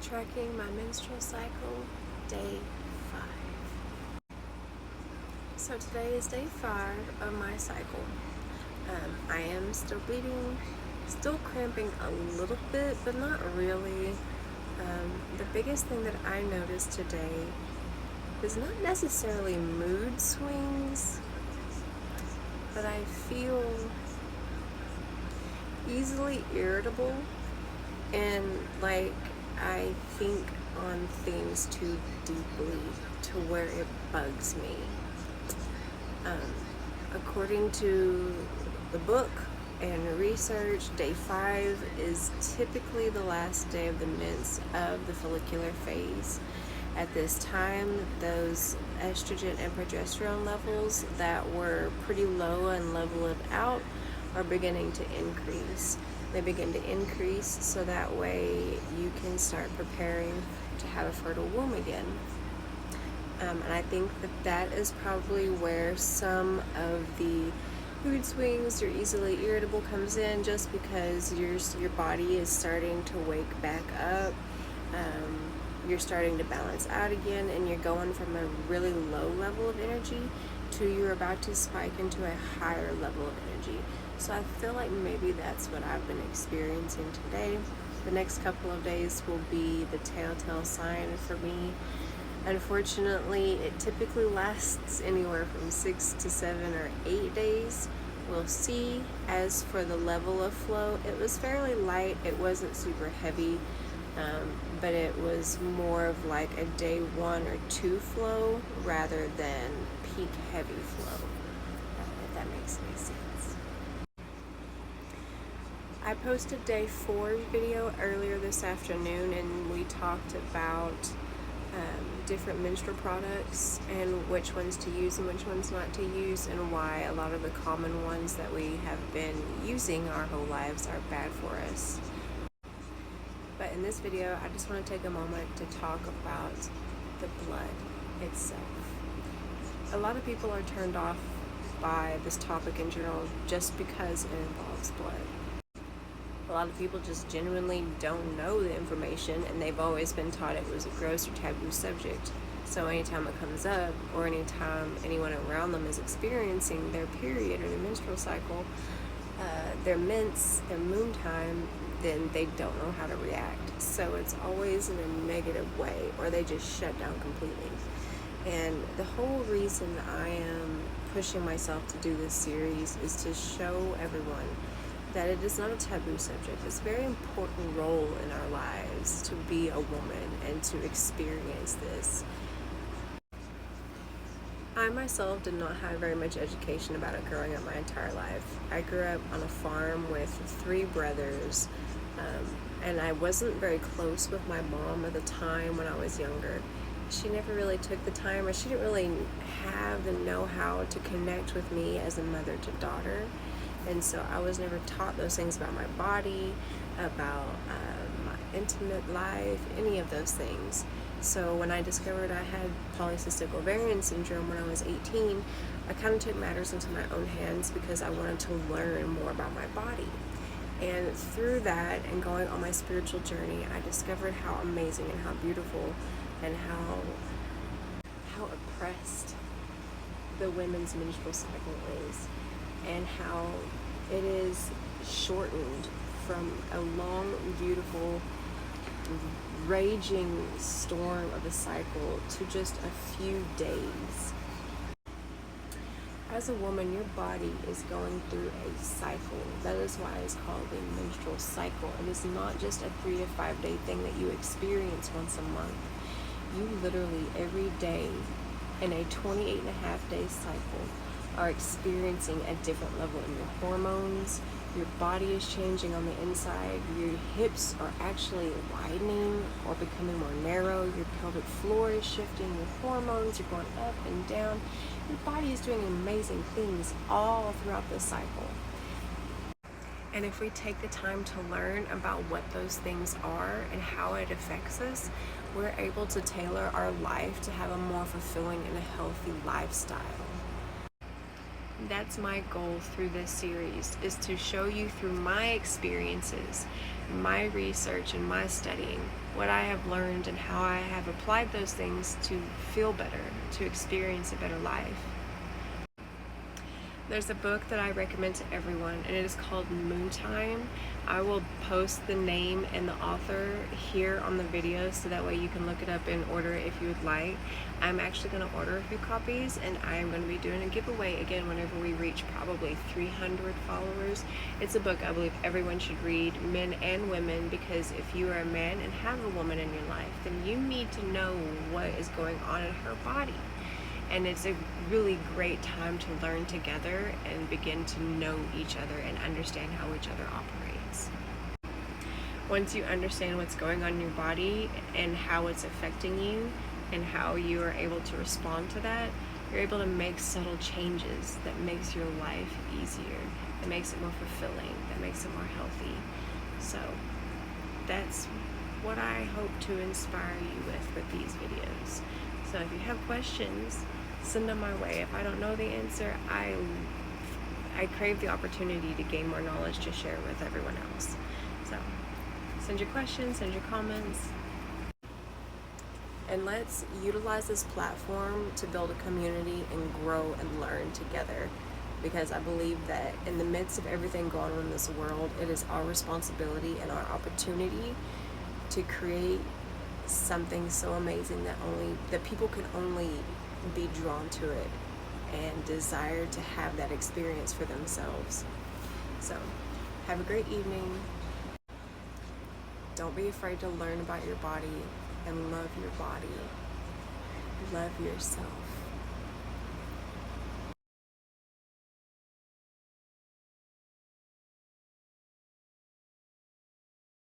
tracking my menstrual cycle, day 5. So today is day 5 of my cycle. I am still bleeding, still cramping a little bit, but not really. The biggest thing that I noticed today is not necessarily mood swings, but I feel easily irritable and like I think on things too deeply to where it bugs me. According to the book and research, day 5 is typically the last day of the mens of the follicular phase. At this time, those estrogen and progesterone levels that were pretty low and leveled out are beginning to increase. They begin to increase so that way you can start preparing to have a fertile womb again. And I think that is probably where some of the mood swings or easily irritable comes in, just because your body is starting to wake back up. You're starting to balance out again, and you're going from a really low level of energy to you're about to spike into a higher level of energy. So I feel like maybe that's what I've been experiencing today. The next couple of days will be the telltale sign for me. Unfortunately, it typically lasts anywhere from 6 to 7 or 8 days. We'll see. As for the level of flow, it was fairly light. It wasn't super heavy, but it was more of like a day 1 or 2 flow rather than peak heavy flow, if that makes any sense. I posted day 4 video earlier this afternoon, and we talked about different menstrual products and which ones to use and which ones not to use, and why a lot of the common ones that we have been using our whole lives are bad for us. But in this video, I just want to take a moment to talk about the blood itself. A lot of people are turned off by this topic in general just because it involves blood. A lot of people just genuinely don't know the information, and they've always been taught it was a gross or taboo subject. So anytime it comes up, or anytime anyone around them is experiencing their period or their menstrual cycle, their mens, their moon time, then they don't know how to react. So it's always in a negative way, or they just shut down completely. And the whole reason I am pushing myself to do this series is to show everyone that it is not a taboo subject. It's a very important role in our lives to be a woman and to experience this. I myself did not have very much education about it growing up my entire life. I grew up on a farm with 3 brothers, and I wasn't very close with my mom at the time when I was younger. She never really took the time, or she didn't really have the know-how to connect with me as a mother to daughter. And so I was never taught those things about my body, about my intimate life, any of those things. So when I discovered I had polycystic ovarian syndrome when I was 18, I kind of took matters into my own hands because I wanted to learn more about my body. And through that and going on my spiritual journey, I discovered how amazing and how beautiful and how oppressed the women's menstrual cycle is, and how it is shortened from a long, beautiful, raging storm of a cycle to just a few days. As a woman, your body is going through a cycle. That is why it's called a menstrual cycle. It is not just a 3 to 5 day thing that you experience once a month. You literally every day in a 28.5-day cycle are experiencing a different level in your hormones. Your body is changing on the inside. Your hips are actually widening or becoming more narrow. Your pelvic floor is shifting. Your hormones are going up and down. Your body is doing amazing things all throughout the cycle. And if we take the time to learn about what those things are and how it affects us, we're able to tailor our life to have a more fulfilling and a healthy lifestyle. That's my goal through this series, is to show you through my experiences, my research and my studying, what I have learned and how I have applied those things to feel better, to experience a better life. There's a book that I recommend to everyone, and it is called Moontime. I will post the name and the author here on the video so that way you can look it up and order it if you would like. I'm actually going to order a few copies, and I am going to be doing a giveaway again whenever we reach probably 300 followers. It's a book I believe everyone should read, men and women, because if you are a man and have a woman in your life, then you need to know what is going on in her body. And it's a really great time to learn together and begin to know each other and understand how each other operates. Once you understand what's going on in your body and how it's affecting you and how you are able to respond to that, you're able to make subtle changes that makes your life easier, that makes it more fulfilling, that makes it more healthy. So that's what I hope to inspire you with these videos. So if you have questions, send them my way. If I don't know the answer, I crave the opportunity to gain more knowledge to share with everyone else. So send your questions, send your comments, and let's utilize this platform to build a community and grow and learn together. Because I believe that in the midst of everything going on in this world, it is our responsibility and our opportunity to create something so amazing that people can only be drawn to it and desire to have that experience for themselves. So have a great evening. Don't be afraid to learn about your body and love your body. Love yourself.